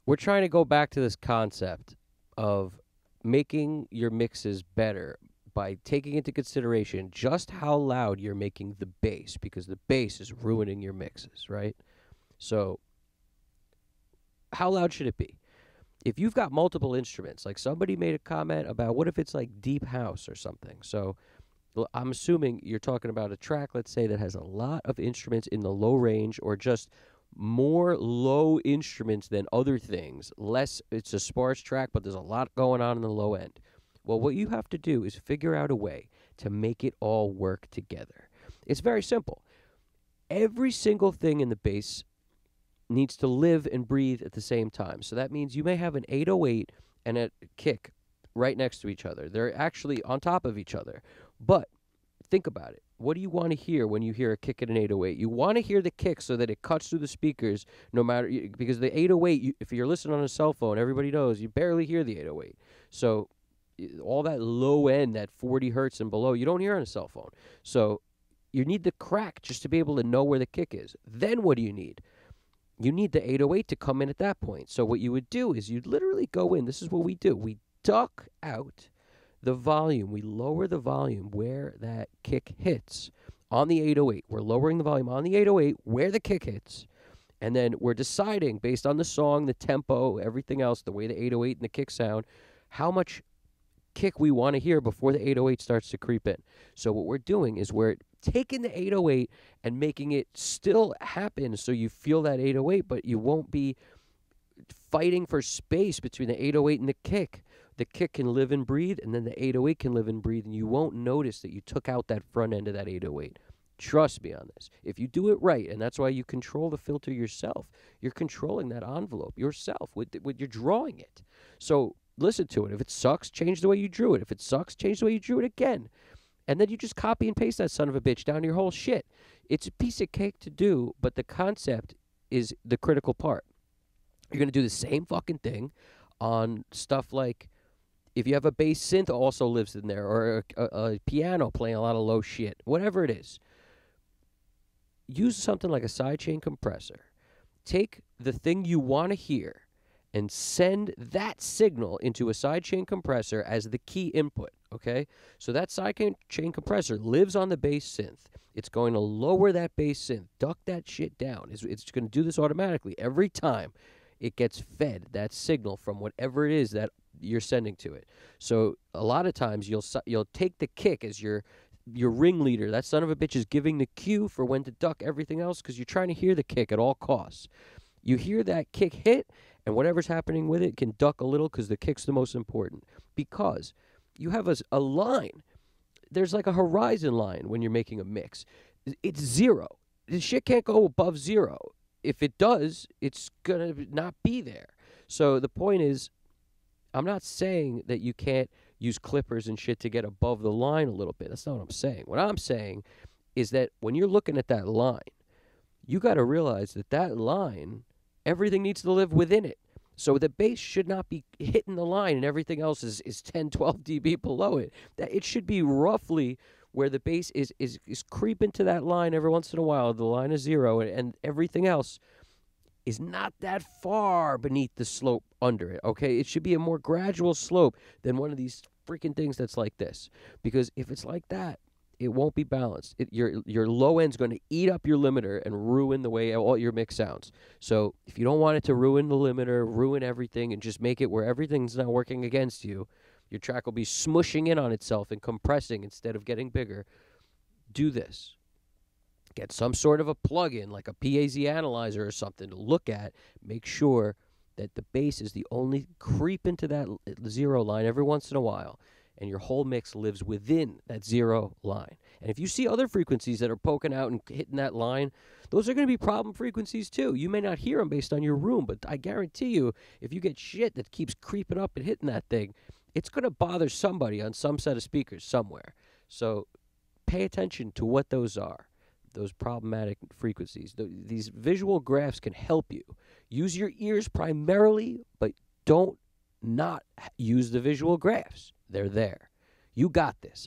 we're trying to go back to this concept of making your mixes better by taking into consideration just how loud you're making the bass, because the bass is ruining your mixes, right? So how loud should it be? If you've got multiple instruments, like somebody made a comment about what if it's like deep house or something. So I'm assuming you're talking about a track, let's say, that has a lot of instruments in the low range, or just more low instruments than other things. Less, it's a sparse track, but there's a lot going on in the low end. Well, what you have to do is figure out a way to make it all work together. It's very simple. Every single thing in the bass needs to live and breathe at the same time. So that means you may have an 808 and a kick right next to each other. They're actually on top of each other. But think about it. What do you want to hear when you hear a kick at an 808? You want to hear the kick so that it cuts through the speakers, no matter, because the 808, if you're listening on a cell phone, everybody knows you barely hear the 808. So all that low end, that 40 hertz and below, you don't hear on a cell phone. So you need the crack just to be able to know where the kick is. Then what do you need? You need the 808 to come in at that point. So what you would do is you'd literally go in. This is what we do. We duck out the volume. We lower the volume where that kick hits on the 808. We're lowering the volume on the 808 where the kick hits. And then we're deciding, based on the song, the tempo, everything else, the way the 808 and the kick sound, how much kick we want to hear before the 808 starts to creep in. So what we're doing is we're taking the 808 and making it still happen so you feel that 808, but you won't be fighting for space between the 808 and the kick. The kick can live and breathe, and then the 808 can live and breathe, and you won't notice that you took out that front end of that 808. Trust me on this. If you do it right, and that's why you control the filter yourself, you're controlling that envelope yourself with you're drawing it. So listen to it. If it sucks, change the way you drew it. If it sucks, change the way you drew it again. And then you just copy and paste that son of a bitch down to your whole shit. It's a piece of cake to do, but the concept is the critical part. You're going to do the same fucking thing on stuff like, if you have a bass synth also lives in there, or a piano playing a lot of low shit, whatever it is. Use something like a sidechain compressor. Take the thing you want to hear and send that signal into a sidechain compressor as the key input, okay? So that sidechain compressor lives on the bass synth. It's going to lower that bass synth, duck that shit down. It's going to do this automatically every time it gets fed that signal from whatever it is that you're sending to it. So a lot of times you'll take the kick as your ringleader. That son of a bitch is giving the cue for when to duck everything else, because you're trying to hear the kick at all costs. You hear that kick hit, and whatever's happening with it can duck a little, because the kick's the most important. Because you have a line. There's like a horizon line when you're making a mix. It's zero. The shit can't go above zero. If it does, it's going to not be there. So the point is, I'm not saying that you can't use clippers and shit to get above the line a little bit. That's not what I'm saying. What I'm saying is that when you're looking at that line, you got to realize that line, everything needs to live within it. So the bass should not be hitting the line and everything else is 10, 12 dB below it. It should be roughly where the bass is creeping to that line every once in a while. The line is zero, and everything else is not that far beneath the slope under it, okay? It should be a more gradual slope than one of these freaking things that's like this. Because if it's like that, it won't be balanced. Your low end's going to eat up your limiter and ruin the way all your mix sounds. So if you don't want it to ruin the limiter, ruin everything, and just make it where everything's not working against you, your track will be smushing in on itself and compressing instead of getting bigger, do this. Get some sort of a plug-in, like a PAZ analyzer or something, to look at. Make sure that the bass is the only creep into that zero line every once in a while, and your whole mix lives within that zero line. And if you see other frequencies that are poking out and hitting that line, those are going to be problem frequencies too. You may not hear them based on your room, but I guarantee you, if you get shit that keeps creeping up and hitting that thing, it's going to bother somebody on some set of speakers somewhere. So pay attention to what those are, those problematic frequencies. These visual graphs can help you. Use your ears primarily, but don't not use the visual graphs. They're there. You got this.